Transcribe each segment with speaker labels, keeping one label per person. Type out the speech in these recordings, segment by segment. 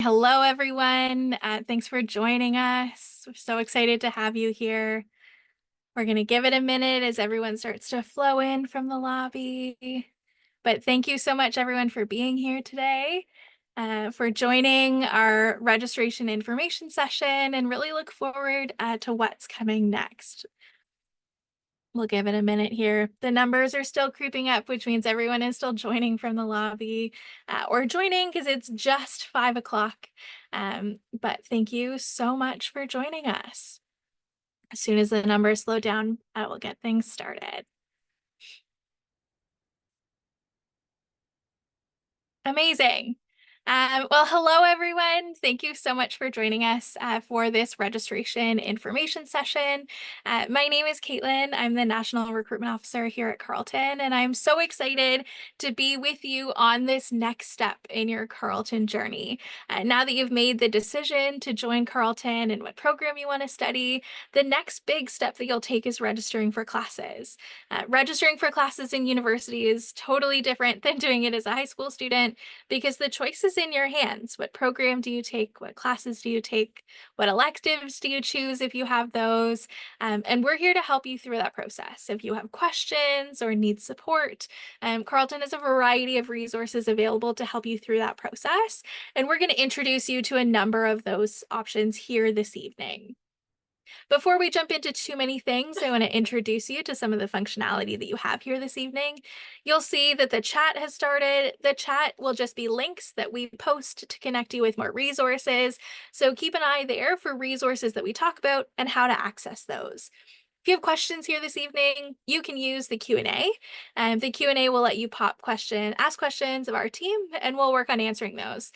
Speaker 1: Hello, everyone. Thanks for joining us. We're so excited to have you here. We're going to give it a minute as everyone starts to flow in from the lobby. But thank you so much, everyone, for being here today, for joining our registration information session, and really look forward to what's coming next. We'll give it a minute here. The numbers are still creeping up, which means everyone is still joining from the lobby or joining because it's just 5 o'clock. But thank you so much for joining us. As soon as the numbers slow down, I will get things started. Amazing. Well, hello, everyone. Thank you so much for joining us for this registration information session. My name is Caitlin. I'm the National Recruitment Officer here at Carleton, and I'm so excited to be with you on this next step in your Carleton journey. Now that you've made the decision to join Carleton and what program you want to study, the next big step that you'll take is registering for classes. Registering for classes in university is totally different than doing it as a high school student because the choice is in your hands. What program do you take? What classes do you take? What electives do you choose if you have those? And we're here to help you through that process. If you have questions or need support, Carleton has a variety of resources available to help you through that process. And we're going to introduce you to a number of those options here this evening. Before we jump into too many things, I want to introduce you to some of the functionality that you have here this evening. You'll see that the chat has started. The chat will just be links that we post to connect you with more resources. So keep an eye there for resources that we talk about and how to access those. If you have questions here this evening, you can use the Q&A. The Q&A will let you ask questions of our team, and we'll work on answering those.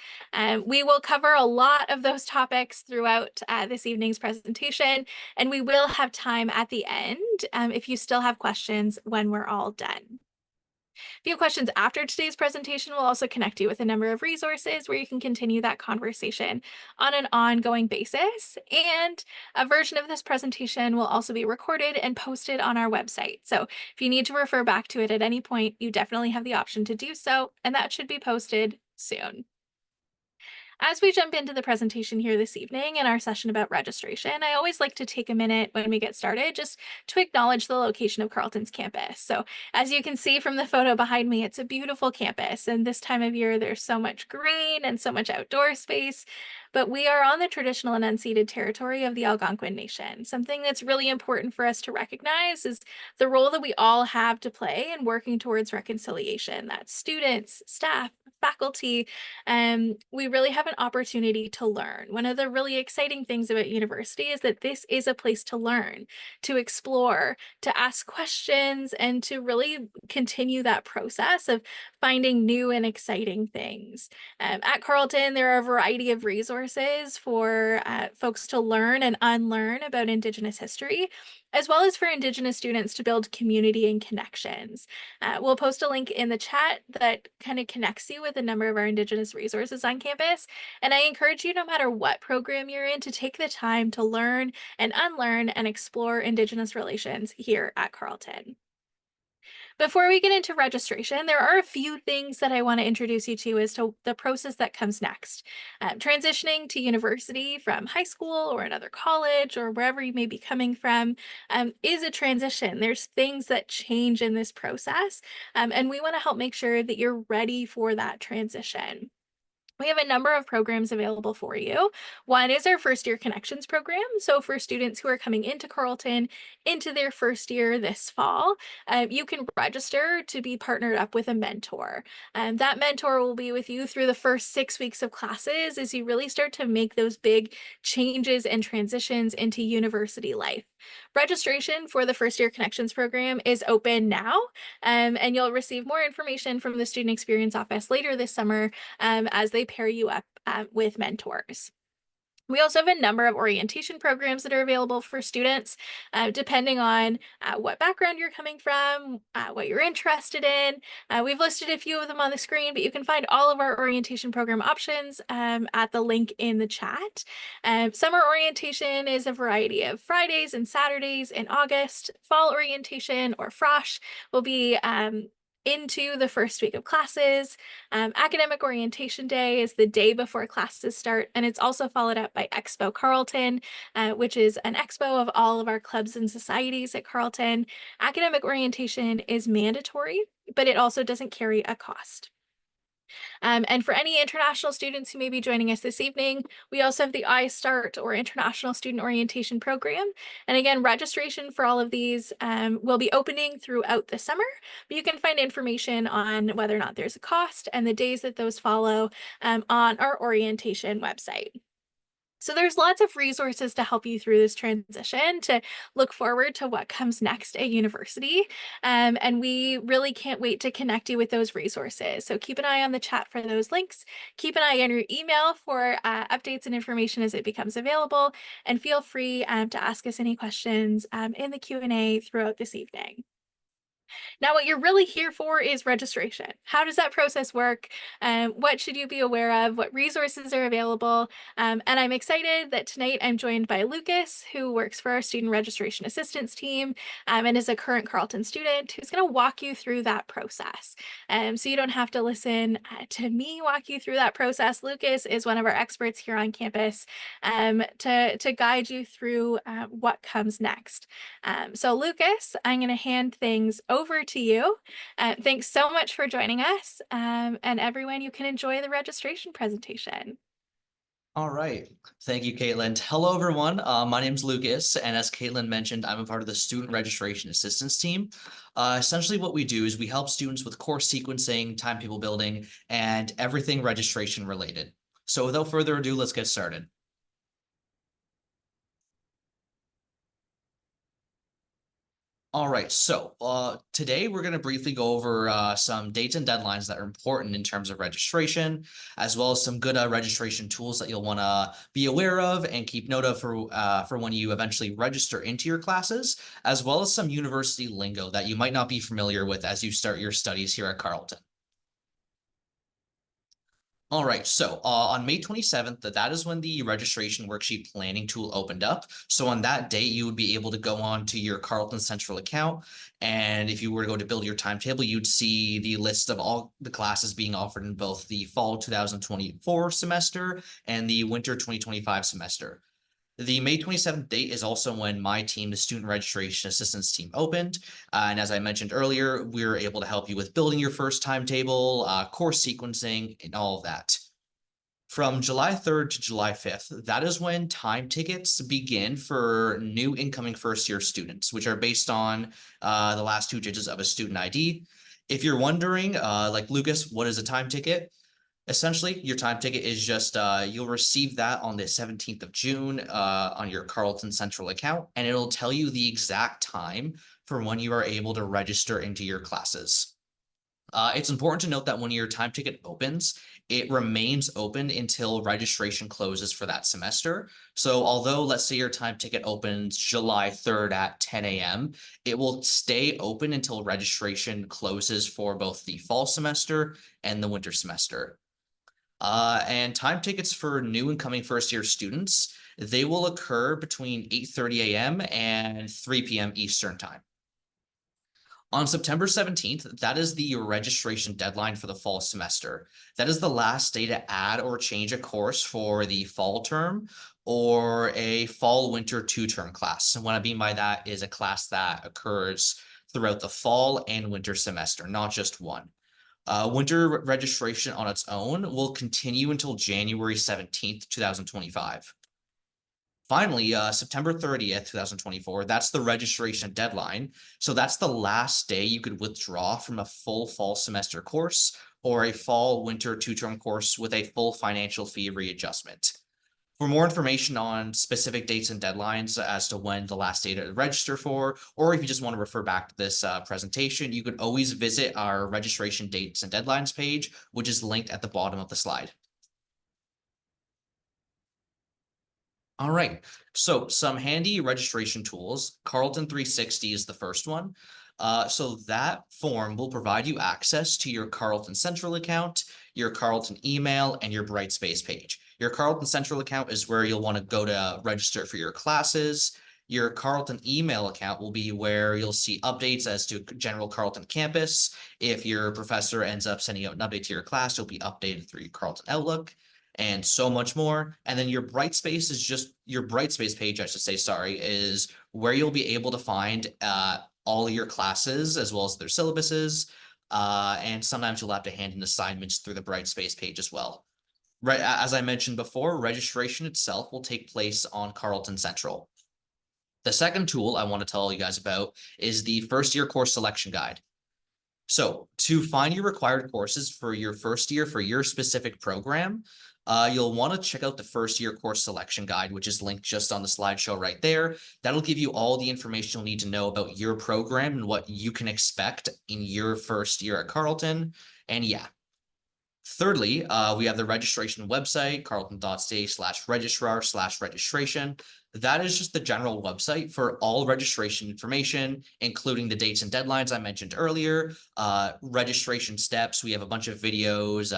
Speaker 1: We will cover a lot of those topics throughout this evening's presentation, and we will have time at the end if you still have questions when we're all done. If you have questions after today's presentation, we'll also connect you with a number of resources where you can continue that conversation on an ongoing basis. And a version of this presentation will also be recorded and posted on our website. So if you need to refer back to it at any point, you definitely have the option to do so, and that should be posted soon. As we jump into the presentation here this evening in our session about registration, I always like to take a minute when we get started just to acknowledge the location of Carleton's campus. So as you can see from the photo behind me, it's a beautiful campus, and this time of year there's so much green and so much outdoor space. But we are on the traditional and unceded territory of the Algonquin Nation. Something that's really important for us to recognize is the role that we all have to play in working towards reconciliation. That's students, staff, faculty, we really have an opportunity to learn. One of the really exciting things about university is that this is a place to learn, to explore, to ask questions, and to really continue that process of finding new and exciting things. At Carleton, there are a variety of resources for folks to learn and unlearn about Indigenous history, as well as for Indigenous students to build community and connections. We'll post a link in the chat that kind of connects you with a number of our Indigenous resources on campus. And I encourage you, no matter what program you're in, to take the time to learn and unlearn and explore Indigenous relations here at Carleton. Before we get into registration, there are a few things that I want to introduce you to as to the process that comes next. Transitioning to university from high school or another college or wherever you may be coming from is a transition. There's things that change in this process, and we want to help make sure that you're ready for that transition. We have a number of programs available for you. One is our first year connections program. So for students who are coming into Carleton into their first year this fall, you can register to be partnered up with a mentor. That mentor will be with you through the first 6 weeks of classes as you really start to make those big changes and transitions into university life. Registration for the first year connections program is open now, and you'll receive more information from the Student Experience Office later this summer as they pair you up with mentors. We also have a number of orientation programs that are available for students, depending on what background you're coming from, what you're interested in. We've listed a few of them on the screen, but you can find all of our orientation program options at the link in the chat. Summer orientation is a variety of Fridays and Saturdays in August. Fall orientation, or FROSH, will be into the first week of classes. Academic Orientation Day is the day before classes start, and it's also followed up by Expo Carleton, which is an expo of all of our clubs and societies at Carleton. Academic orientation is mandatory, but it also doesn't carry a cost. And for any international students who may be joining us this evening, we also have the iStart or International Student Orientation Program. And again, registration for all of these will be opening throughout the summer, but you can find information on whether or not there's a cost and the days that those follow on our orientation website. So there's lots of resources to help you through this transition, to look forward to what comes next at university. And we really can't wait to connect you with those resources. So keep an eye on the chat for those links. Keep an eye on your email for updates and information as it becomes available. And feel free to ask us any questions in the Q&A throughout this evening. Now, what you're really here for is registration. How does that process work? What should you be aware of? What resources are available? And I'm excited that tonight I'm joined by Lucas, who works for our student registration assistance team and is a current Carleton student, who's going to walk you through that process. So you don't have to listen to me walk you through that process. Lucas is one of our experts here on campus to guide you through what comes next. So Lucas, I'm going to hand things over to you. Thanks so much for joining us. And everyone, you can enjoy the registration presentation.
Speaker 2: All right. Thank you, Caitlin. Hello, everyone. My name's Lucas, and as Caitlin mentioned, I'm a part of the Student Registration Assistance team. Essentially, what we do is we help students with course sequencing, timetable building, and everything registration related. So without further ado, let's get started. All right, so today we're going to briefly go over some dates and deadlines that are important in terms of registration, as well as some good registration tools that you'll want to be aware of and keep note of for when you eventually register into your classes, as well as some university lingo that you might not be familiar with as you start your studies here at Carleton. All right, so on May 27th, that is when the registration worksheet planning tool opened up. So on that date, you would be able to go on to your Carleton Central account. And if you were to go to build your timetable, you'd see the list of all the classes being offered in both the fall 2024 semester and the winter 2025 semester. The May 27th date is also when my team, the Student Registration Assistance team, opened. And as I mentioned earlier, we were able to help you with building your first timetable, course sequencing, and all of that. From July 3rd to July 5th, that is when time tickets begin for new incoming first-year students, which are based on the last two digits of a student ID. If you're wondering, like Lucas, what is a time ticket? Essentially, your time ticket is just you'll receive that on the 17th of June on your Carleton Central account, and it'll tell you the exact time for when you are able to register into your classes. It's important to note that when your time ticket opens, it remains open until registration closes for that semester. So although, let's say your time ticket opens July 3rd at 10 a.m., it will stay open until registration closes for both the fall semester and the winter semester. And time tickets for new incoming first-year students, they will occur between 8:30 a.m. and 3 p.m. Eastern Time. On September 17th, that is the registration deadline for the fall semester. That is the last day to add or change a course for the fall term or a fall-winter two-term class. And what I mean by that is a class that occurs throughout the fall and winter semester, not just one. Winter registration on its own will continue until January 17th, 2025. Finally, September 30th, 2024, that's the registration deadline. So that's the last day you could withdraw from a full fall semester course or a fall winter two-term course with a full financial fee readjustment. For more information on specific dates and deadlines as to when the last day to register for, or if you just want to refer back to this presentation, you can always visit our registration dates and deadlines page, which is linked at the bottom of the slide. All right, so some handy registration tools. Carleton 360 is the first one. So that form will provide you access to your Carleton Central account, your Carleton email, and your Brightspace page. Your Carleton Central account is where you'll want to go to register for your classes. Your Carleton email account will be where you'll see updates as to general Carleton campus. If your professor ends up sending out an update to your class, you'll be updated through your Carleton Outlook and so much more. And then your Brightspace is just your Brightspace page, I should say, sorry, is where you'll be able to find all your classes as well as their syllabuses. And sometimes you'll have to hand in assignments through the Brightspace page as well. Right, as I mentioned before, registration itself will take place on Carleton Central. The second tool I want to tell you guys about is the first year course selection guide. So to find your required courses for your first year for your specific program, you'll want to check out the first year course selection guide, which is linked just on the slideshow right there. That'll give you all the information you'll need to know about your program and what you can expect in your first year at Carleton. And yeah. Thirdly, we have the registration website, carleton.ca/registrar/registration. That is just the general website for all registration information, including the dates and deadlines I mentioned earlier, registration steps. We have a bunch of videos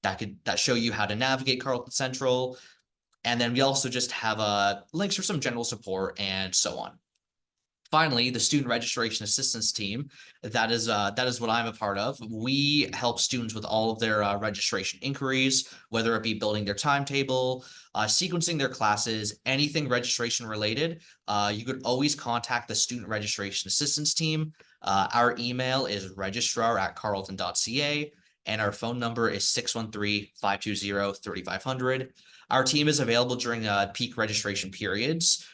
Speaker 2: that show you how to navigate Carleton Central. And then we also just have links for some general support and so on. Finally, the student registration assistance team, that is what I'm a part of. We help students with all of their registration inquiries, whether it be building their timetable, sequencing their classes, anything registration related. You could always contact the student registration assistance team. Our email is registrar@carleton.ca, and our phone number is 613-520-3500. Our team is available during peak registration periods,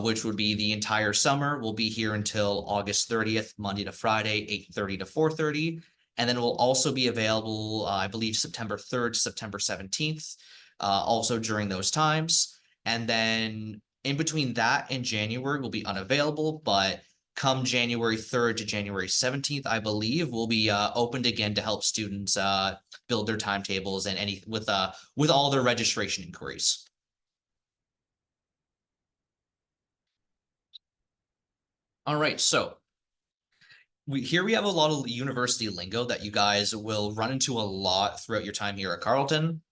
Speaker 2: which would be the entire summer. We'll be here until August 30th, Monday to Friday, 8:30 to 4:30. And then we'll also be available, I believe, September 3rd, September 17th, also during those times. And then in between that and January, we'll be unavailable, but come January 3rd to January 17th, I believe, we'll be opened again to help students build their timetables and with all their registration inquiries. All right, so here we have a lot of university lingo that you guys will run into a lot throughout your time here at Carleton.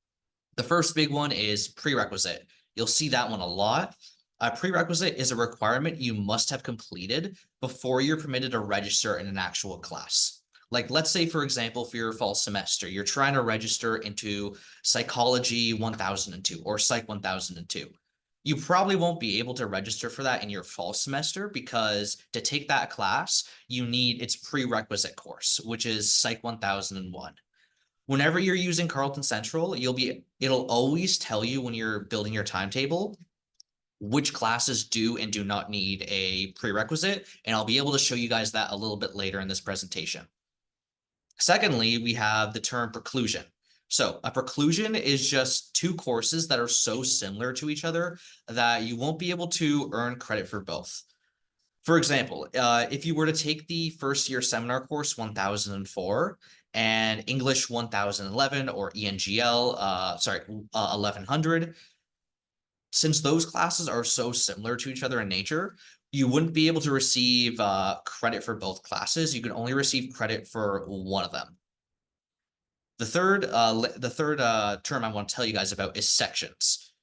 Speaker 2: The first big one is prerequisite. You'll see that one a lot. A prerequisite is a requirement you must have completed before you're permitted to register in an actual class. Like, let's say, for example, for your fall semester, you're trying to register into Psychology 1002 or Psych 1002. You probably won't be able to register for that in your fall semester because to take that class, you need its prerequisite course, which is Psych 1001. Whenever you're using Carleton Central, it'll always tell you when you're building your timetable which classes do and do not need a prerequisite, and I'll be able to show you guys that a little bit later in this presentation. Secondly, we have the term preclusion. So a preclusion is just two courses that are so similar to each other that you won't be able to earn credit for both. For example, if you were to take the first year seminar course 1004 and English 1011 or ENGL, 1100, since those classes are so similar to each other in nature, you wouldn't be able to receive credit for both classes. You can only receive credit for one of them. The third term I want to tell you guys about is sections.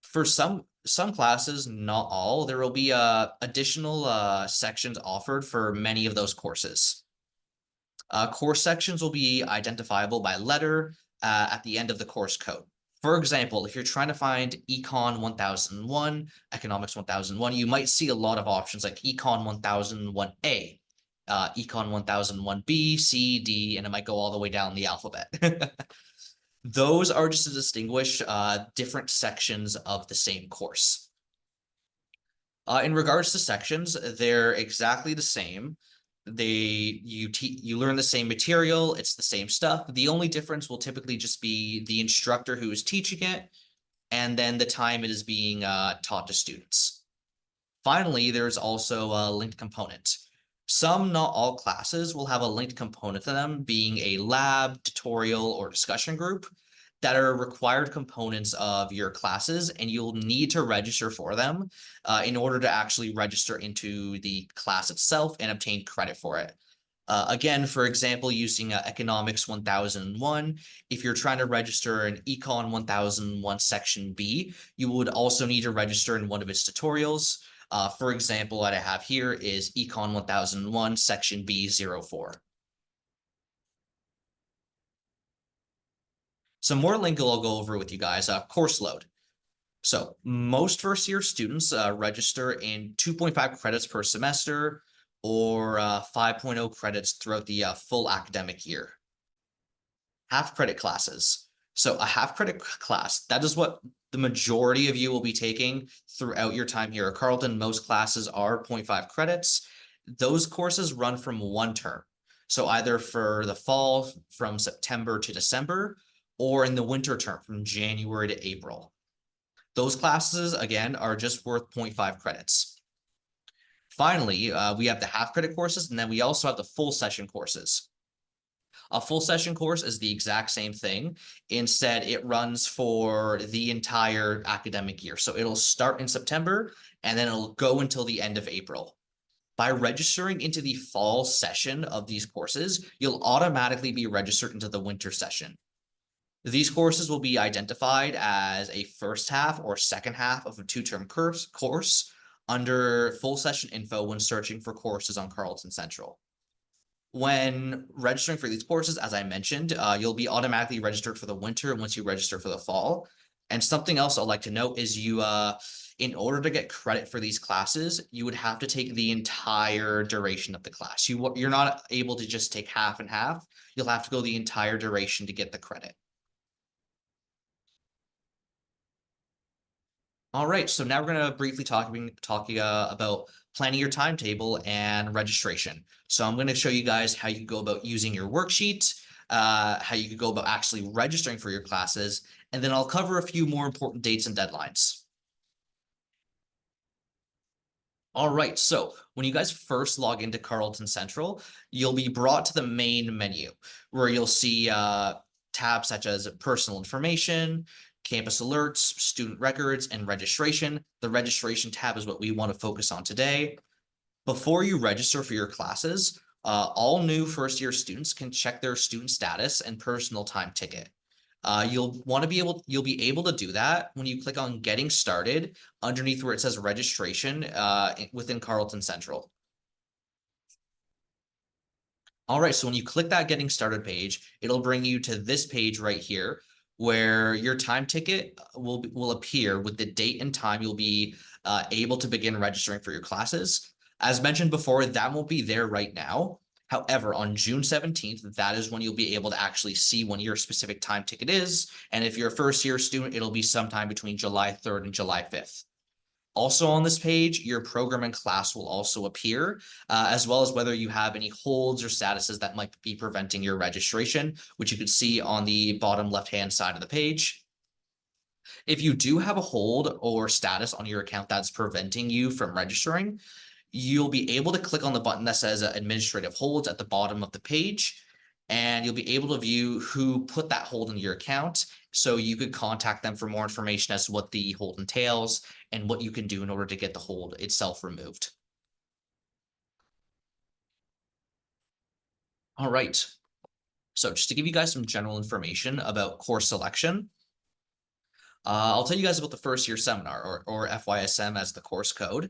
Speaker 2: For some classes, not all, there will be additional sections offered for many of those courses. Course sections will be identifiable by letter at the end of the course code. For example, if you're trying to find Econ 1001, Economics 1001, you might see a lot of options like Econ 1001A, Econ 1001B, C, D, and it might go all the way down the alphabet. Those are just to distinguish different sections of the same course. In regards to sections, they're exactly the same. You learn the same material, it's the same stuff. The only difference will typically just be the instructor who is teaching it, and then the time it is being taught to students. Finally, there's also a linked component. Some, not all classes will have a linked component to them, being a lab, tutorial, or discussion group that are required components of your classes, and you'll need to register for them in order to actually register into the class itself and obtain credit for it. Again, for example, using Economics 1001, if you're trying to register in Econ 1001 Section B, you would also need to register in one of its tutorials. For example, what I have here is Econ 1001 Section B04. Some more lingo I'll go over with you guys. Course load. So most first year students register in 2.5 credits per semester or 5.0 credits throughout the full academic year. Half credit classes. So a half credit class, that is what the majority of you will be taking throughout your time here at Carleton. Most classes are 0.5 credits. Those courses run from one term. So either for the fall from September to December, or in the winter term from January to April. Those classes, again, are just worth 0.5 credits. Finally, we have the half credit courses, and then we also have the full session courses. A full session course is the exact same thing. Instead, it runs for the entire academic year. So it'll start in September, and then it'll go until the end of April. By registering into the fall session of these courses, you'll automatically be registered into the winter session. These courses will be identified as a first half or second half of a two-term course under full session info when searching for courses on Carleton Central. When registering for these courses, as I mentioned, you'll be automatically registered for the winter once you register for the fall. And something else I'd like to note is in order to get credit for these classes, you would have to take the entire duration of the class. You're not able to just take half and half. You'll have to go the entire duration to get the credit. All right, so now we're going to briefly talk about planning your timetable and registration. So I'm going to show you guys how you can go about using your worksheet, how you can go about actually registering for your classes, and then I'll cover a few more important dates and deadlines. All right, so when you guys first log into Carleton Central, you'll be brought to the main menu where you'll see tabs such as personal information, campus alerts, student records, and registration. The registration tab is what we want to focus on today. Before you register for your classes, all new first year students can check their student status and personal time ticket. You'll be able to do that when you click on Getting Started underneath where it says Registration within Carleton Central. All right, so when you click that Getting Started page, it'll bring you to this page right here where your time ticket will appear with the date and time you'll be able to begin registering for your classes. As mentioned before, that won't be there right now. However, on June 17th, that is when you'll be able to actually see when your specific time ticket is. And if you're a first year student, it'll be sometime between July 3rd and July 5th. Also on this page, your program and class will also appear, as well as whether you have any holds or statuses that might be preventing your registration, which you can see on the bottom left-hand side of the page. If you do have a hold or status on your account that's preventing you from registering, you'll be able to click on the button that says administrative holds at the bottom of the page, and you'll be able to view who put that hold in your account. So you could contact them for more information as to what the hold entails and what you can do in order to get the hold itself removed. All right. So just to give you guys some general information about course selection, I'll tell you guys about the first year seminar or FYSM as the course code.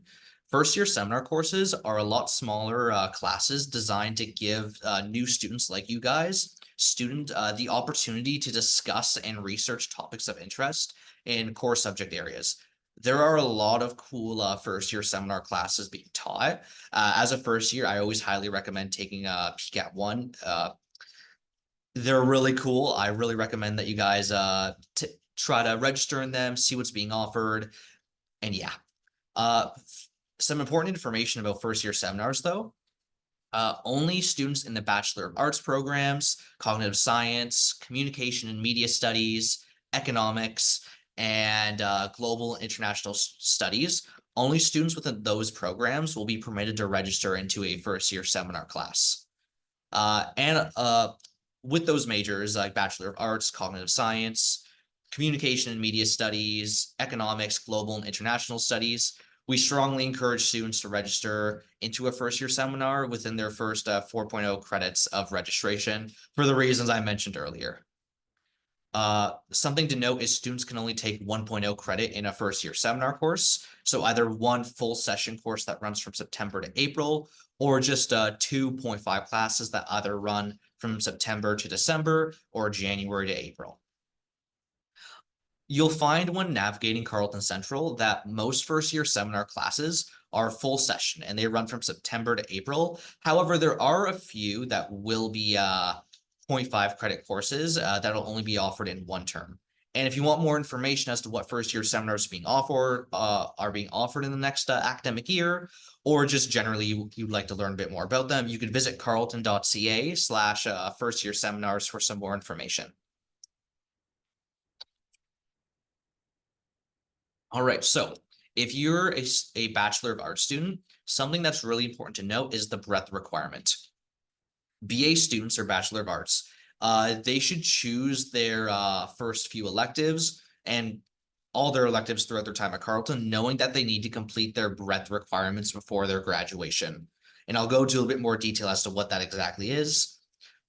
Speaker 2: First year seminar courses are a lot smaller classes designed to give new students like you guys the opportunity to discuss and research topics of interest in core subject areas. There are a lot of cool first year seminar classes being taught. As a first year, I always highly recommend taking a PCAT 1. They're really cool. I really recommend that you guys try to register in them, see what's being offered, and yeah. Some important information about first year seminars though. Only students in the Bachelor of Arts programs, cognitive science, communication and media studies, economics, and global and international studies, only students within those programs will be permitted to register into a first year seminar class. And with those majors like Bachelor of Arts, cognitive science, communication and media studies, economics, global and international studies, We strongly encourage students to register into a first year seminar within their first 4.0 credits of registration for the reasons I mentioned earlier. Something to note is students can only take 1.0 credit in a first year seminar course. So either one full session course that runs from September to April, or just 2.5 classes that either run from September to December or January to April. You'll find when navigating Carleton Central that most first year seminar classes are full session and they run from September to April. However, there are a few that will be 0.5 credit courses that'll only be offered in one term. And if you want more information as to what first year seminars are being offered in the next academic year, or just generally you'd like to learn a bit more about them, you can visit carleton.ca/, first year seminars for some more information. All right, so if you're a Bachelor of Arts student, something that's really important to note is the breadth requirement. BA students or Bachelor of Arts, they should choose their first few electives and all their electives throughout their time at Carleton, knowing that they need to complete their breadth requirements before their graduation. And I'll go into a little bit more detail as to what that exactly is.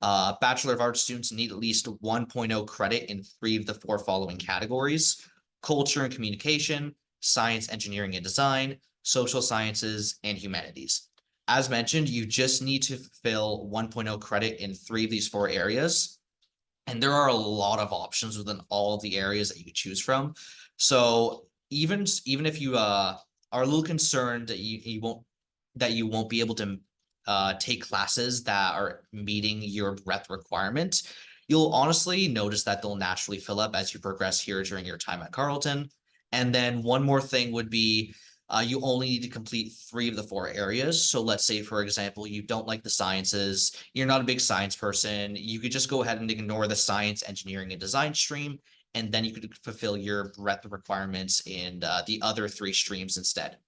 Speaker 2: Bachelor of Arts students need at least 1.0 credit in 3 of the 4 following categories: culture and communication, science, engineering, and design, social sciences, and humanities. As mentioned, you just need to fulfill 1.0 credit in 3 of these 4 areas. And there are a lot of options within all of the areas that you could choose from. So even if you are a little concerned that you won't be able to take classes that are meeting your breadth requirement, you'll honestly notice that they'll naturally fill up as you progress here during your time at Carleton. And then one more thing would be you only need to complete 3 of the 4 areas. So let's say, for example, you don't like the sciences, you're not a big science person, you could just go ahead and ignore the science, engineering, and design stream, and then you could fulfill your breadth requirements in the other 3 streams instead.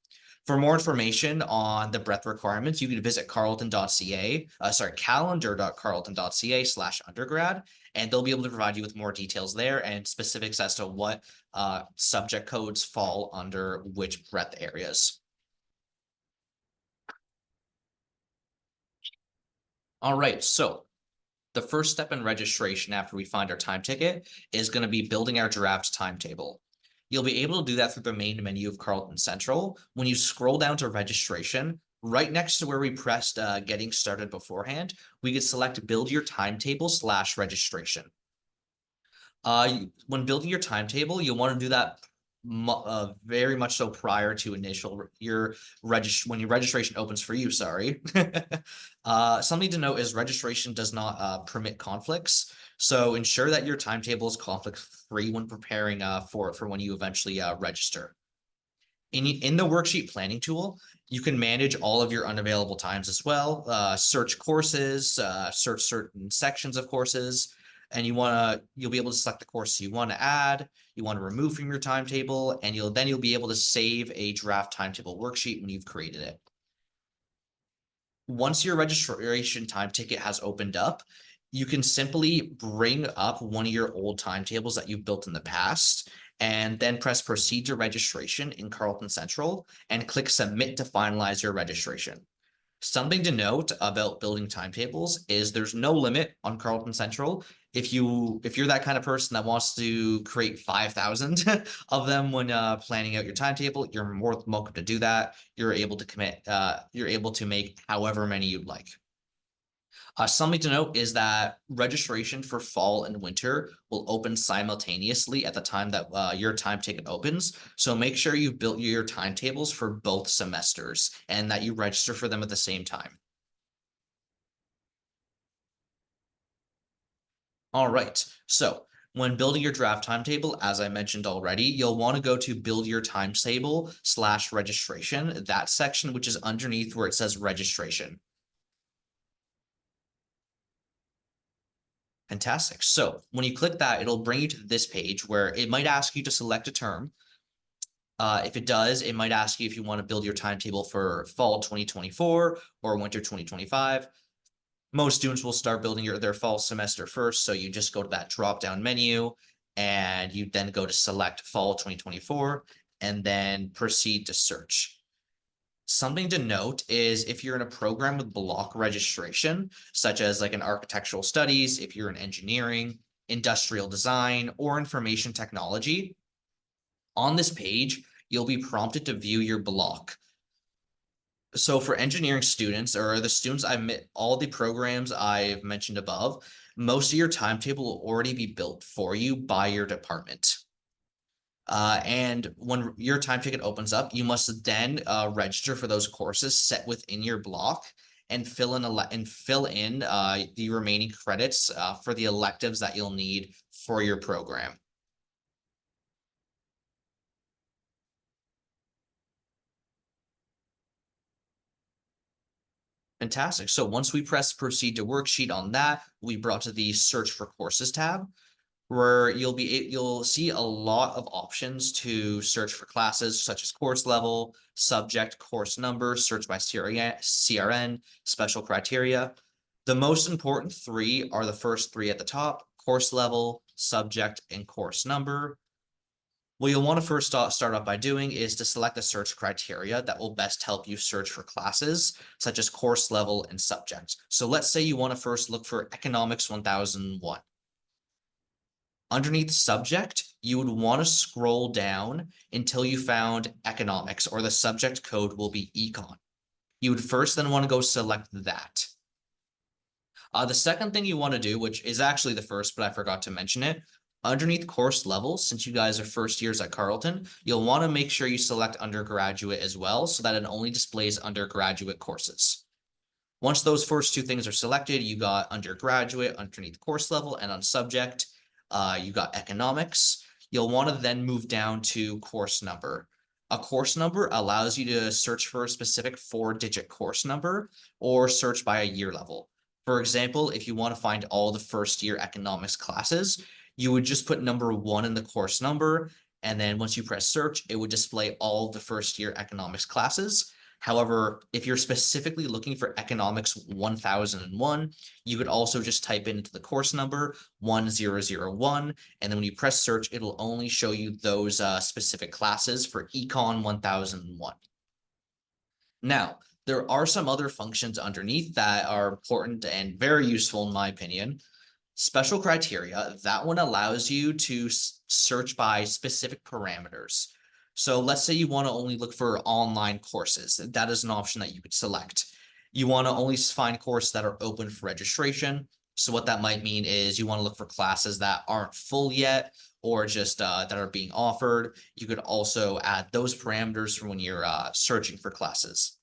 Speaker 2: For more information on the breadth requirements, you can visit calendar.carleton.ca/undergrad, and they'll be able to provide you with more details there and specifics as to what subject codes fall under which breadth areas. All right, so the first step in registration after we find our time ticket is going to be building our draft timetable. You'll be able to do that through the main menu of Carleton Central. When you scroll down to registration, right next to where we pressed getting started beforehand, we could select build your timetable/registration. When building your timetable, you'll want to do that very much so prior to when your registration opens for you, sorry. Something to note is registration does not permit conflicts, so ensure that your timetable is conflict free when preparing for when you eventually register. In the worksheet planning tool, you can manage all of your unavailable times as well. Search courses, search certain sections of courses, and you'll be able to select the course you want to add, you want to remove from your timetable, and you'll be able to save a draft timetable worksheet when you've created it. Once your registration time ticket has opened up, you can simply bring up one of your old timetables that you've built in the past, and then press proceed to registration in Carleton Central and click submit to finalize your registration. Something to note about building timetables is there's no limit on Carleton Central. If you're that kind of person that wants to create 5,000 of them when planning out your timetable, you're more than welcome to do that. You're able to make however many you'd like. Something to note is that registration for fall and winter will open simultaneously at the time that your time ticket opens. So make sure you've built your timetables for both semesters and that you register for them at the same time. All right, so when building your draft timetable, as I mentioned already, you'll want to go to build your timetable/registration, that section which is underneath where it says registration. Fantastic. So when you click that, it'll bring you to this page where it might ask you to select a term. If it does, it might ask you if you want to build your timetable for fall 2024 or winter 2025. Most students will start building their fall semester first, so you just go to that drop-down menu and you then go to select fall 2024 and then proceed to search. Something to note is if you're in a program with block registration, such as like an architectural studies, if you're in engineering, industrial design, or information technology, on this page, you'll be prompted to view your block. So for engineering students or the students all the programs I've mentioned above, most of your timetable will already be built for you by your department. And when your time ticket opens up, you must then register for those courses set within your block and fill in the remaining credits for the electives that you'll need for your program. Fantastic. So once we press proceed to worksheet on that, we brought to the search for courses tab, where you'll see a lot of options to search for classes such as course level, subject, course number, search by CRN, special criteria. The most important three are the first three at the top: course level, subject, and course number. What you'll want to first start off by doing is to select the search criteria that will best help you search for classes, such as course level and subject. So let's say you want to first look for Economics 1001. Underneath subject, you would want to scroll down until you found economics, or the subject code will be econ. You would first then want to go select that. The second thing you want to do, which is actually the first, but I forgot to mention it, underneath course levels, since you guys are first years at Carleton, you'll want to make sure you select undergraduate as well, so that it only displays undergraduate courses. Once those first two things are selected, you got undergraduate underneath course level, and on subject, you got economics. You'll want to then move down to course number. A course number allows you to search for a specific 4-digit course number or search by a year level. For example, if you want to find all the first year economics classes, you would just put number 1 in the course number, and then once you press search, it would display all of the first year economics classes. However, if you're specifically looking for Economics 1001, you could also just type into the course number 1001, and then when you press search, it'll only show you those specific classes for Econ 1001. Now, there are some other functions underneath that are important and very useful in my opinion. Special criteria, that one allows you to search by specific parameters. So let's say you want to only look for online courses. That is an option that you could select. You want to only find courses that are open for registration. So what that might mean is you want to look for classes that aren't full yet or just that are being offered. You could also add those parameters for when you're searching for classes.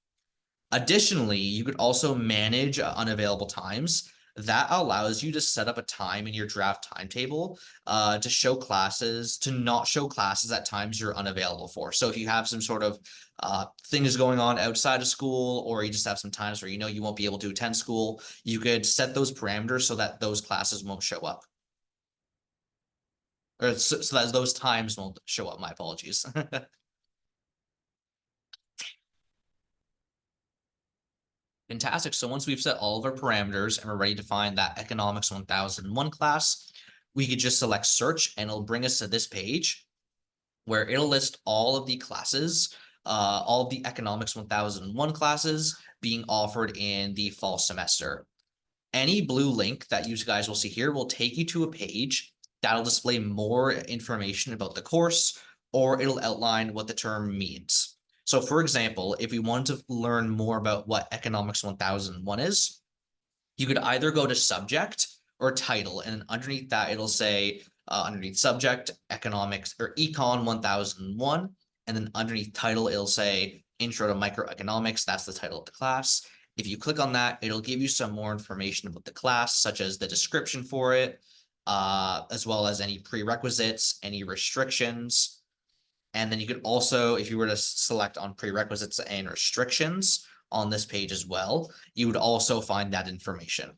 Speaker 2: Additionally, you could also manage unavailable times. That allows you to set up a time in your draft timetable to show classes, to not show classes at times you're unavailable for. So if you have some sort of things going on outside of school, or you just have some times where you know you won't be able to attend school, you could set those parameters so that those classes won't show up. Or so that those times won't show up, my apologies. Fantastic. So once we've set all of our parameters and we're ready to find that Economics 1001 class, we could just select search and it'll bring us to this page where it'll list all of the classes, all of the Economics 1001 classes being offered in the fall semester. Any blue link that you guys will see here will take you to a page that'll display more information about the course, or it'll outline what the term means. So for example, if we want to learn more about what Economics 1001 is, you could either go to subject or title, and underneath that, it'll say underneath subject, economics or econ 1001, and then underneath title, it'll say intro to microeconomics. That's the title of the class. If you click on that, it'll give you some more information about the class, such as the description for it, as well as any prerequisites, any restrictions. And then you could also, if you were to select on prerequisites and restrictions on this page as well, you would also find that information.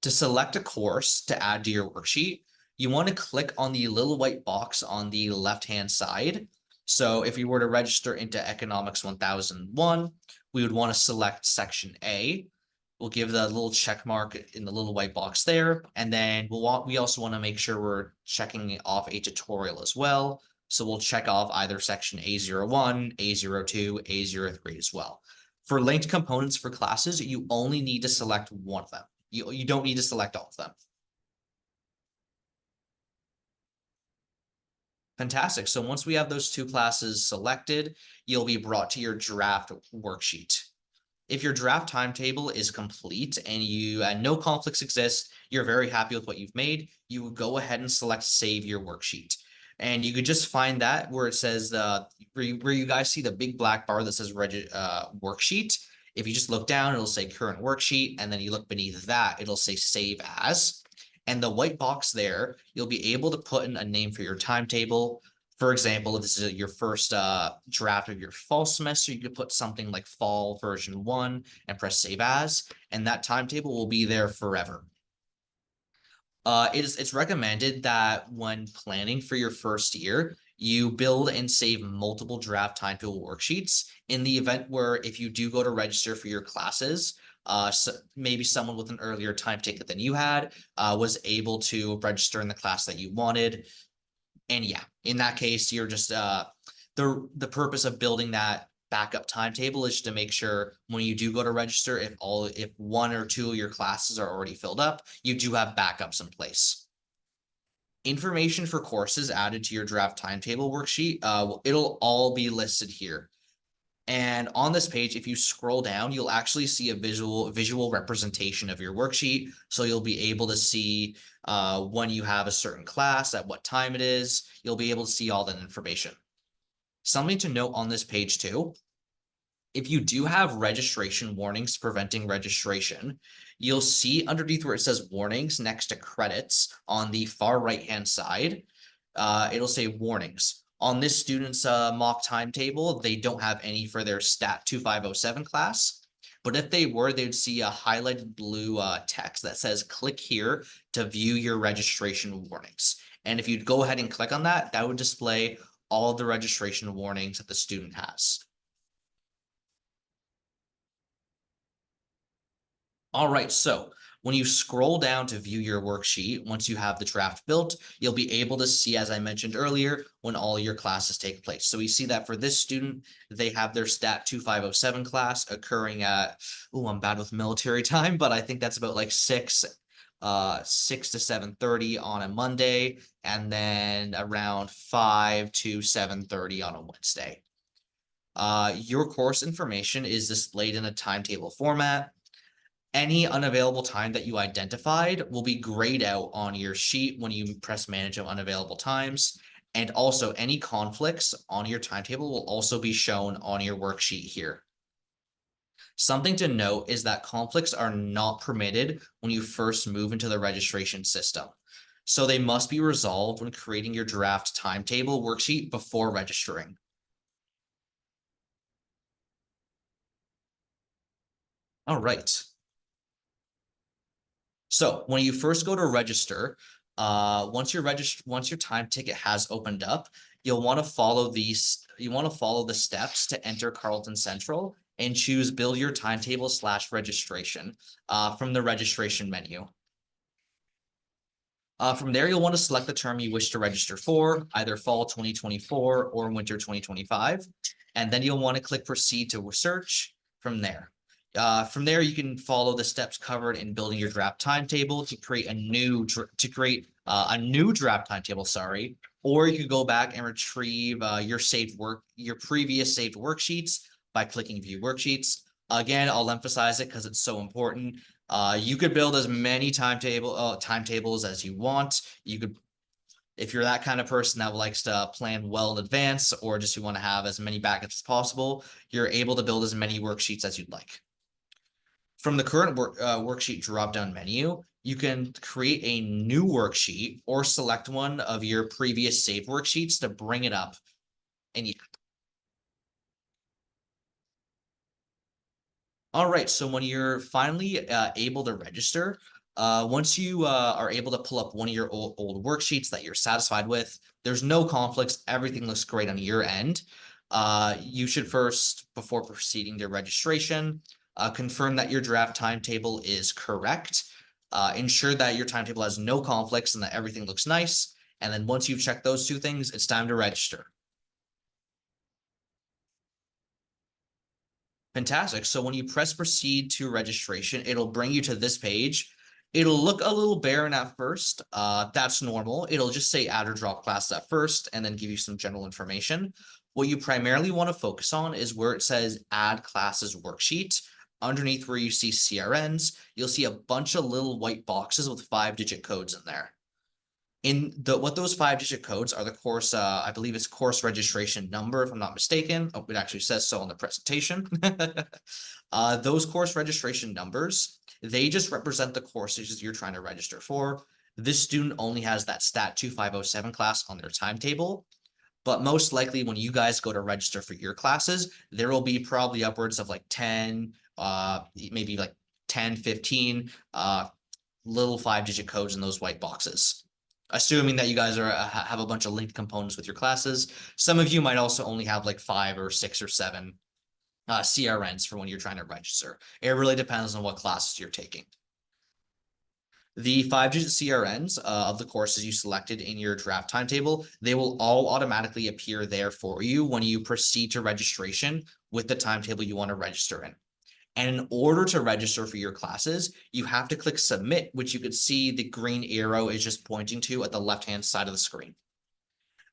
Speaker 2: To select a course to add to your worksheet, you want to click on the little white box on the left-hand side. So if you were to register into Economics 1001, we would want to select section A. We'll give the little check mark in the little white box there. And then we also want to make sure we're checking off a tutorial as well. So we'll check off either section A01, A02, A03 as well. For linked components for classes, you only need to select one of them. You don't need to select all of them. Fantastic. So once we have those two classes selected, you'll be brought to your draft worksheet. If your draft timetable is complete and no conflicts exist, you're very happy with what you've made, you would go ahead and select save your worksheet. And you could just find that where it says where you guys see the big black bar that says worksheet. If you just look down, it'll say current worksheet, and then you look beneath that, it'll say save as. And the white box there, you'll be able to put in a name for your timetable. For example, if this is your first draft of your fall semester, you could put something like fall version 1 and press save as, and that timetable will be there forever. It's recommended that when planning for your first year, you build and save multiple draft timetable worksheets in the event where if you do go to register for your classes, so maybe someone with an earlier time ticket than you had was able to register in the class that you wanted. And yeah, in that case, you're just the purpose of building that backup timetable is to make sure when you do go to register, if one or two of your classes are already filled up, you do have backups in place. Information for courses added to your draft timetable worksheet, it'll all be listed here. And on this page, if you scroll down, you'll actually see a visual representation of your worksheet. So you'll be able to see when you have a certain class, at what time it is. You'll be able to see all that information. Something to note on this page too, if you do have registration warnings preventing registration, you'll see underneath where it says warnings next to credits on the far right-hand side, it'll say warnings. On this student's mock timetable, they don't have any for their Stat 2507 class. But if they were, they'd see a highlighted blue text that says click here to view your registration warnings. And if you'd go ahead and click on that, that would display all of the registration warnings that the student has. All right, so when you scroll down to view your worksheet, once you have the draft built, you'll be able to see, as I mentioned earlier, when all your classes take place. So we see that for this student, they have their Stat 2507 class occurring at, oh, I'm bad with military time, but I think that's about like 6 to 7:30 on a Monday, and then around 5 to 7:30 on a Wednesday. Your course information is displayed in a timetable format. Any unavailable time that you identified will be grayed out on your sheet when you press manage of unavailable times. And also any conflicts on your timetable will also be shown on your worksheet here. Something to note is that conflicts are not permitted when you first move into the registration system. So they must be resolved when creating your draft timetable worksheet before registering. All right. So when you first go to register, once your time ticket has opened up, you'll want to follow the steps to enter Carleton Central and choose build your timetable / registration from the registration menu. From there, you'll want to select the term you wish to register for, either fall 2024 or winter 2025. And then you'll want to click proceed to search from there. From there, you can follow the steps covered in building your draft timetable to create a new draft timetable, sorry, or you could go back and retrieve your previous saved worksheets by clicking view worksheets. Again, I'll emphasize it because it's so important. You could build as many timetables as you want. If you're that kind of person that likes to plan well in advance, or just you want to have as many backups as possible, you're able to build as many worksheets as you'd like. From the current worksheet drop-down menu, you can create a new worksheet or select one of your previous saved worksheets to bring it up. And all right, so when you're finally able to register, once you are able to pull up one of your old worksheets that you're satisfied with, there's no conflicts, everything looks great on your end. You should first, before proceeding to registration, confirm that your draft timetable is correct. Ensure that your timetable has no conflicts and that everything looks nice. And then once you've checked those two things, it's time to register. Fantastic. So when you press proceed to registration, it'll bring you to this page. It'll look a little barren at first. That's normal. It'll just say add or drop class at first and then give you some general information. What you primarily want to focus on is where it says add classes worksheet. Underneath where you see CRNs, you'll see a bunch of little white boxes with 5-digit codes in there. What those 5-digit codes are the course, I believe it's course registration number, if I'm not mistaken. Oh, it actually says so on the presentation. Those course registration numbers, they just represent the courses you're trying to register for. This student only has that Stat 2507 class on their timetable, but most likely when you guys go to register for your classes, there will be probably upwards of like 10, maybe like 10, 15 little 5-digit codes in those white boxes. Assuming that you guys have a bunch of linked components with your classes. Some of you might also only have like 5 or 6 or 7 CRNs for when you're trying to register. It really depends on what classes you're taking. The 5-digit CRNs of the courses you selected in your draft timetable, they will all automatically appear there for you when you proceed to registration with the timetable you want to register in. And in order to register for your classes, you have to click submit, which you could see the green arrow is just pointing to at the left-hand side of the screen.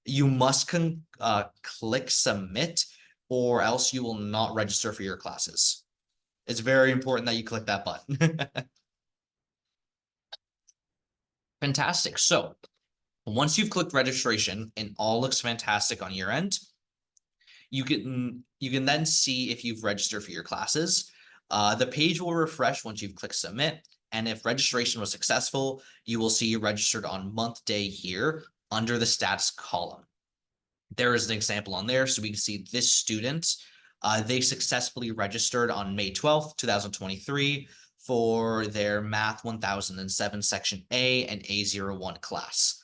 Speaker 2: You must click submit or else you will not register for your classes. It's very important that you click that button. Fantastic. So once you've clicked registration and all looks fantastic on your end, you can then see if you've registered for your classes. The page will refresh once you've clicked submit. And if registration was successful, you will see you registered on month day here under the stats column. There is an example on there. So we can see this student, they successfully registered on May 12th, 2023 for their Math 1007 Section A and A01 class.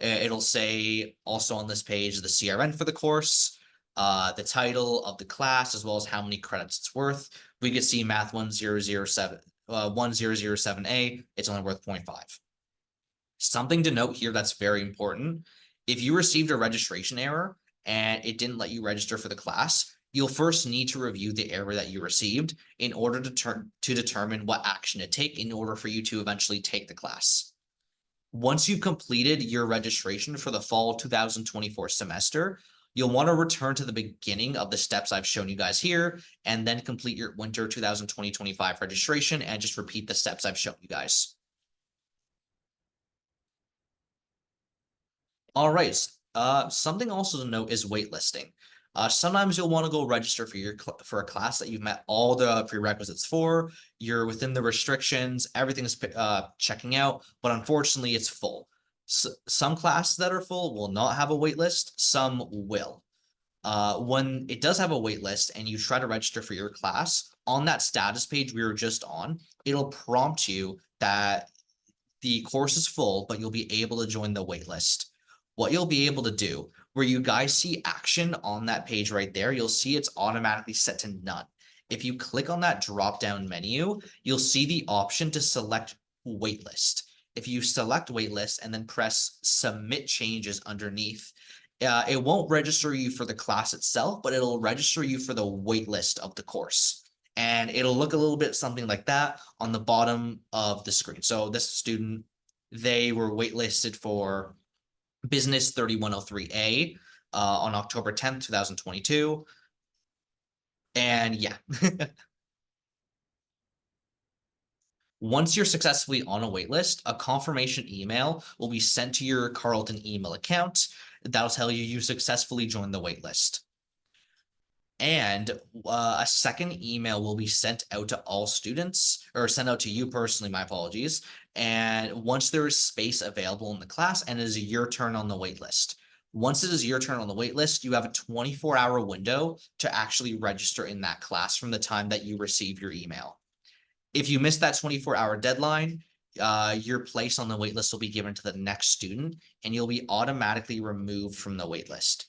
Speaker 2: It'll say also on this page the CRN for the course, the title of the class, as well as how many credits it's worth. We could see Math 1007, 1007A, it's only worth 0.5. Something to note here that's very important. If you received a registration error and it didn't let you register for the class, you'll first need to review the error that you received in order to determine what action to take in order for you to eventually take the class. Once you've completed your registration for the fall 2024 semester, you'll want to return to the beginning of the steps I've shown you guys here, and then complete your winter 2020-25 registration and just repeat the steps I've shown you guys. All right. Something also to note is waitlisting. Sometimes you'll want to go register for a class that you've met all the prerequisites for. You're within the restrictions, everything's checking out, but unfortunately it's full. Some classes that are full will not have a wait list, some will. When it does have a wait list and you try to register for your class, on that status page we were just on, it'll prompt you that the course is full, but you'll be able to join the wait list. What you'll be able to do, where you guys see action on that page right there, you'll see it's automatically set to none. If you click on that drop-down menu, you'll see the option to select waitlist. If you select waitlist and then press submit changes underneath, it won't register you for the class itself, but it'll register you for the waitlist of the course. And it'll look a little bit something like that on the bottom of the screen. So this student, they were waitlisted for Business 3103A on October 10th, 2022. And yeah. Once you're successfully on a waitlist, a confirmation email will be sent to your Carleton email account. That'll tell you you successfully joined the waitlist. And a second email will be sent out to all students, or sent out to you personally, my apologies. And once there is space available in the class and it is your turn on the wait list. Once it is your turn on the wait list, you have a 24-hour window to actually register in that class from the time that you receive your email. If you miss that 24-hour deadline, your place on the wait list will be given to the next student and you'll be automatically removed from the wait list.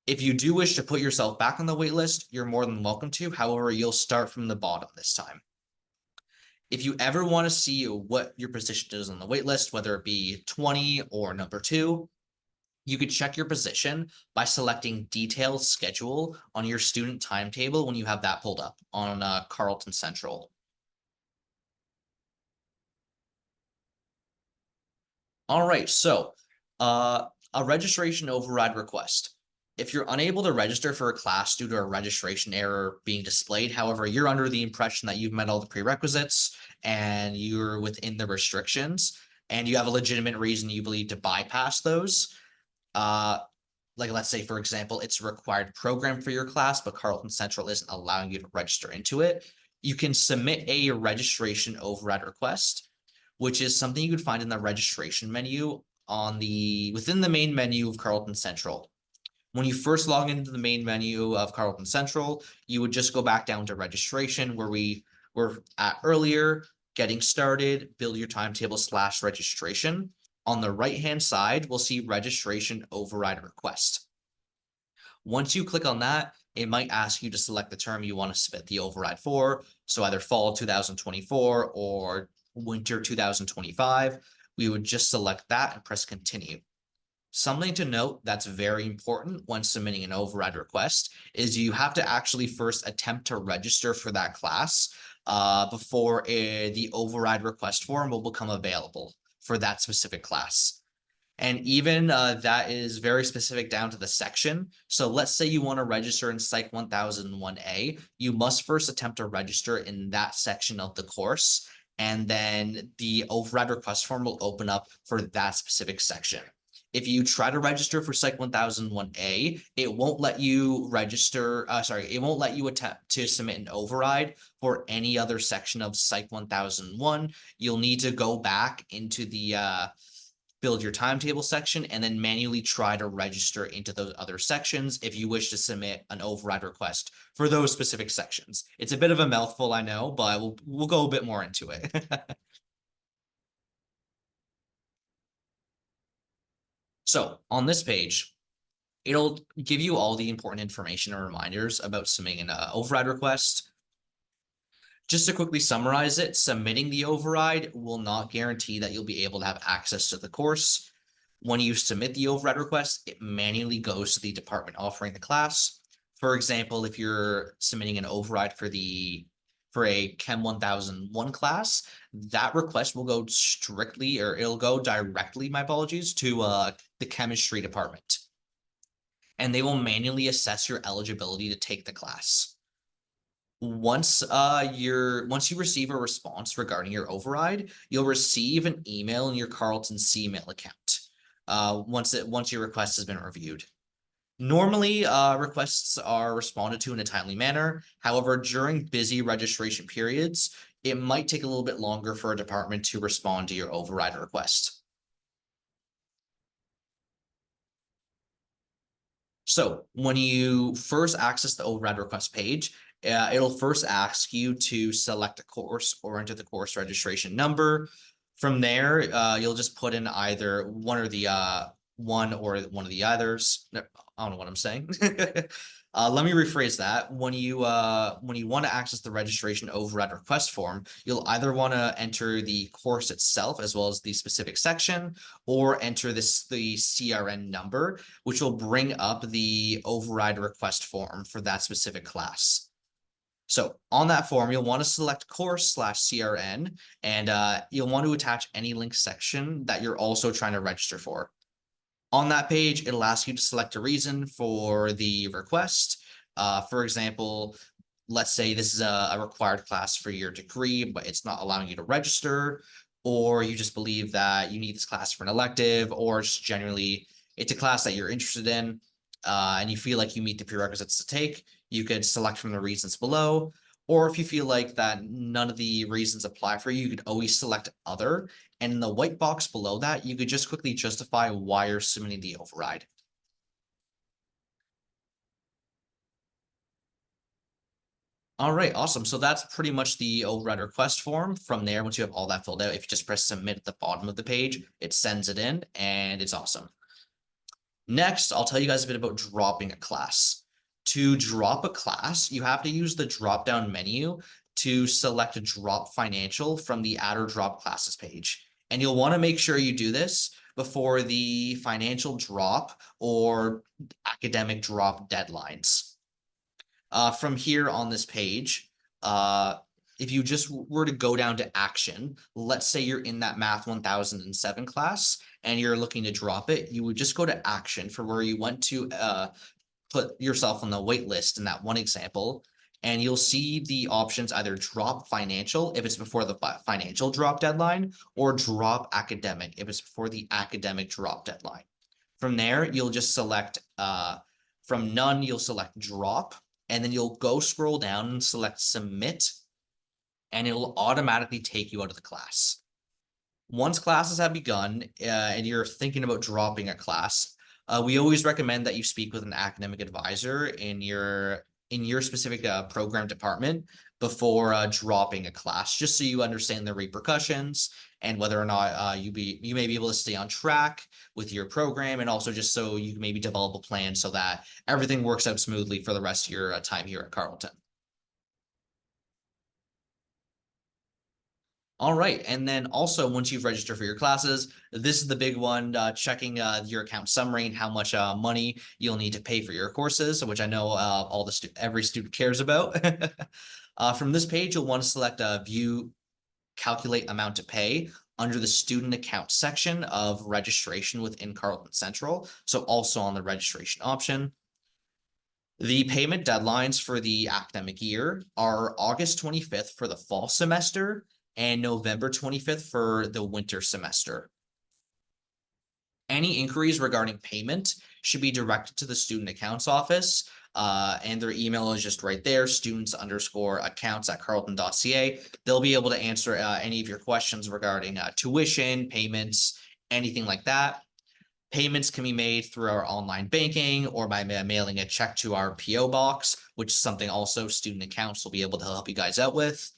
Speaker 2: If you do wish to put yourself back on the wait list, you're more than welcome to. However, you'll start from the bottom this time. If you ever want to see what your position is on the wait list, whether it be 20 or number 2, you could check your position by selecting detailed schedule on your student timetable when you have that pulled up on Carleton Central. All right, so a registration override request. If you're unable to register for a class due to a registration error being displayed, however, you're under the impression that you've met all the prerequisites and you're within the restrictions, and you have a legitimate reason you believe to bypass those, uh, like let's say, for example, it's a required program for your class, but Carleton Central isn't allowing you to register into it, you can submit a registration override request, which is something you would find in the registration menu within the main menu of Carleton Central. When you first log into the main menu of Carleton Central, you would just go back down to registration where we were at earlier, getting started, build your timetable / registration. On the right-hand side, we'll see registration override request. Once you click on that, it might ask you to select the term you want to submit the override for. So either fall 2024 or winter 2025. We would just select that and press continue. Something to note that's very important when submitting an override request is you have to actually first attempt to register for that class before the override request form will become available for that specific class. And even that is very specific down to the section. So let's say you want to register in Psych 1001A, you must first attempt to register in that section of the course, and then the override request form will open up for that specific section. If you try to register for Psych 1001A, it won't let you register, it won't let you attempt to submit an override for any other section of Psych 1001. You'll need to go back into the build your timetable section and then manually try to register into those other sections if you wish to submit an override request for those specific sections. It's a bit of a mouthful, I know, but we'll go a bit more into it. So on this page, it'll give you all the important information and reminders about submitting an override request. Just to quickly summarize it, submitting the override will not guarantee that you'll be able to have access to the course. When you submit the override request, it manually goes to the department offering the class. For example, if you're submitting an override for a Chem 1001 class, that request will go it'll go directly, my apologies, to the chemistry department. And they will manually assess your eligibility to take the class. Once you receive a response regarding your override, you'll receive an email in your Carleton CMail account. Once your request has been reviewed. Normally, requests are responded to in a timely manner. However, during busy registration periods, it might take a little bit longer for a department to respond to your override request. So when you first access the override request page, it'll first ask you to select a course or enter the course registration number. From there, you'll just put in either one or one of the others. No, I don't know what I'm saying. Let me rephrase that. When you want to access the registration override request form, you'll either want to enter the course itself as well as the specific section, or enter the CRN number, which will bring up the override request form for that specific class. So on that form, you'll want to select course / CRN, and you'll want to attach any link section that you're also trying to register for. On that page, it'll ask you to select a reason for the request. For example, let's say this is a required class for your degree, but it's not allowing you to register, or you just believe that you need this class for an elective, or just generally it's a class that you're interested in, and you feel like you meet the prerequisites to take. You could select from the reasons below. Or if you feel like that none of the reasons apply for you, you could always select other. And in the white box below that, you could just quickly justify why you're submitting the override. All right, awesome. So that's pretty much the override request form. From there, once you have all that filled out, if you just press submit at the bottom of the page, it sends it in and it's awesome. Next, I'll tell you guys a bit about dropping a class. To drop a class, you have to use the drop-down menu to select a drop financial from the add or drop classes page. And you'll want to make sure you do this before the financial drop or academic drop deadlines. From here on this page, if you just were to go down to action, let's say you're in that Math 1007 class and you're looking to drop it, you would just go to action for where you want to put yourself on the wait list in that one example. And you'll see the options either drop financial if it's before the financial drop deadline, or drop academic if it's before the academic drop deadline. From there, you'll just select from none, you'll select drop, and then you'll go scroll down and select submit, and it'll automatically take you out of the class. Once classes have begun and you're thinking about dropping a class, we always recommend that you speak with an academic advisor in your specific program department before dropping a class, just so you understand the repercussions and whether or not you may be able to stay on track with your program, and also just so you can maybe develop a plan so that everything works out smoothly for the rest of your time here at Carleton. All right. And then also, once you've registered for your classes, this is the big one, checking your account summary and how much money you'll need to pay for your courses, which I know every student cares about. From this page, you'll want to select view calculate amount to pay under the student account section of registration within Carleton Central. So also on the registration option. The payment deadlines for the academic year are August 25th for the fall semester and November 25th for the winter semester. Any inquiries regarding payment should be directed to the student accounts office, and their email is just right there, students_accounts@carleton.ca. They'll be able to answer any of your questions regarding tuition, payments, anything like that. Payments can be made through our online banking or by mailing a check to our PO box, which is something also student accounts will be able to help you guys out with.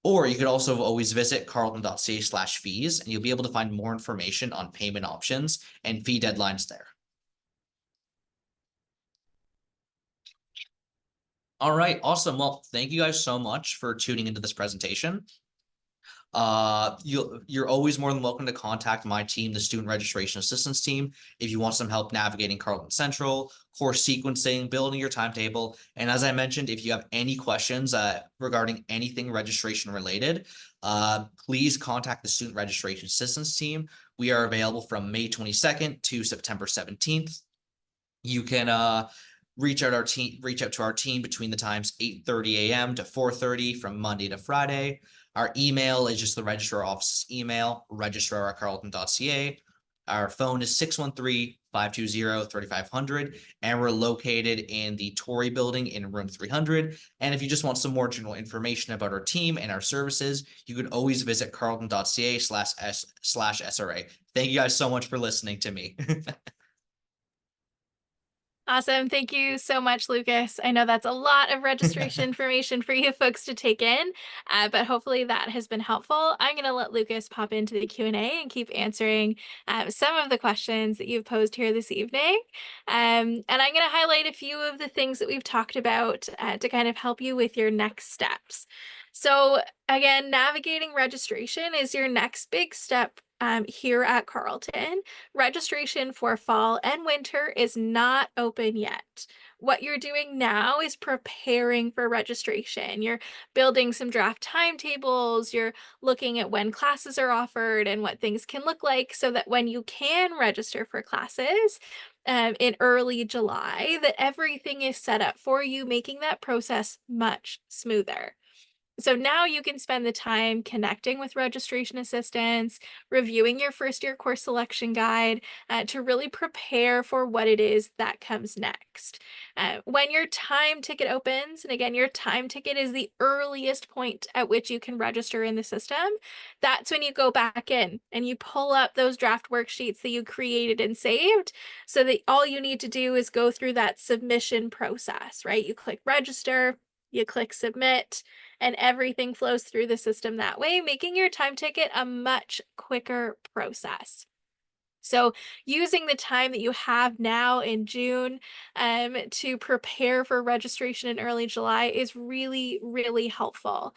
Speaker 2: Or you could also always visit carleton.ca/fees, and you'll be able to find more information on payment options and fee deadlines there. All right, awesome. Well, thank you guys so much for tuning into this presentation. You're always more than welcome to contact my team, the Student Registration Assistance Team, if you want some help navigating Carleton Central, course sequencing, building your timetable. And as I mentioned, if you have any questions regarding anything registration related, please contact the Student Registration Assistance Team. We are available from May 22nd to September 17th. You can reach out to our team between the times 8:30 a.m. to 4:30 from Monday to Friday. Our email is just the registrar office's email, registrar@carleton.ca. Our phone is 613-520-3500, and we're located in the Torrey building in room 300. And if you just want some more general information about our team and our services, you can always visit carleton.ca/SRA. Thank you guys so much for listening to me.
Speaker 1: Awesome. Thank you so much, Lucas. I know that's a lot of registration information for you folks to take in, but hopefully that has been helpful. I'm going to let Lucas pop into the Q&A and keep answering some of the questions that you've posed here this evening. And I'm going to highlight a few of the things that we've talked about to kind of help you with your next steps. So again, navigating registration is your next big step here at Carleton. Registration for fall and winter is not open yet. What you're doing now is preparing for registration. You're building some draft timetables, you're looking at when classes are offered and what things can look like so that when you can register for classes in early July, that everything is set up for you, making that process much smoother. So now you can spend the time connecting with registration assistants, reviewing your first year course selection guide to really prepare for what it is that comes next. When your time ticket opens, and again, your time ticket is the earliest point at which you can register in the system, that's when you go back in and you pull up those draft worksheets that you created and saved so that all you need to do is go through that submission process, right? You click register, you click submit, and everything flows through the system that way, making your time ticket a much quicker process. So using the time that you have now in June to prepare for registration in early July is really, really helpful.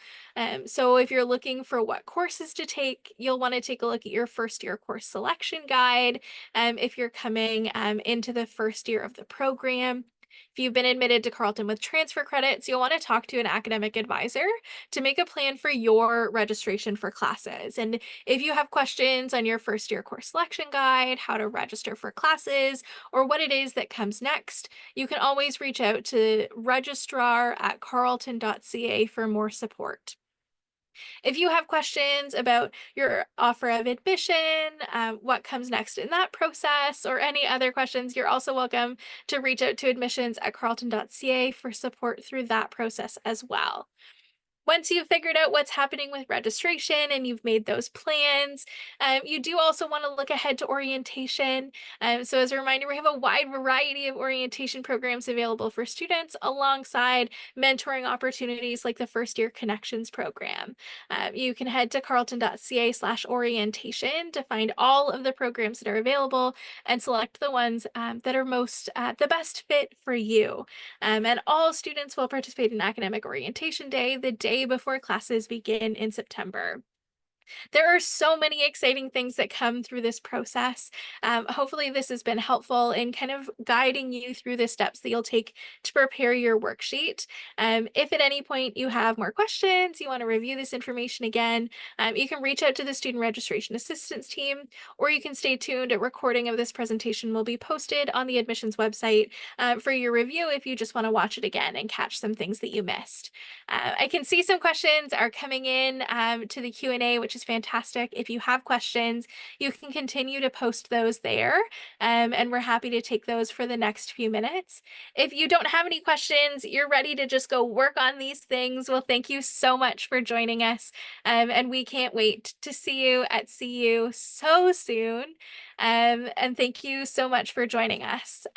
Speaker 1: So if you're looking for what courses to take, you'll want to take a look at your first year course selection guide. If you're coming into the first year of the program. If you've been admitted to Carleton with transfer credits, you'll want to talk to an academic advisor to make a plan for your registration for classes. And if you have questions on your first year course selection guide, how to register for classes, or what it is that comes next, you can always reach out to registrar@carleton.ca for more support. If you have questions about your offer of admission, what comes next in that process, or any other questions, you're also welcome to reach out to admissions@carleton.ca for support through that process as well. Once you've figured out what's happening with registration and you've made those plans, you do also want to look ahead to orientation. So, as a reminder, we have a wide variety of orientation programs available for students alongside mentoring opportunities like the First Year Connections program. You can head to carleton.ca/orientation to find all of the programs that are available and select the ones that are most the best fit for you. And all students will participate in Academic Orientation Day, the day before classes begin in September. There are so many exciting things that come through this process. Hopefully, this has been helpful in kind of guiding you through the steps that you'll take to prepare your worksheet. If at any point you have more questions, you want to review this information again, you can reach out to the Student Registration Assistance team, or you can stay tuned. A recording of this presentation will be posted on the admissions website for your review if you just want to watch it again and catch some things that you missed. I can see some questions are coming in to the Q&A, which is fantastic. If you have questions, you can continue to post those there, and we're happy to take those for the next few minutes. If you don't have any questions, you're ready to just go work on these things. Well, thank you so much for joining us, and we can't wait to see you at CU so soon. And thank you so much for joining us.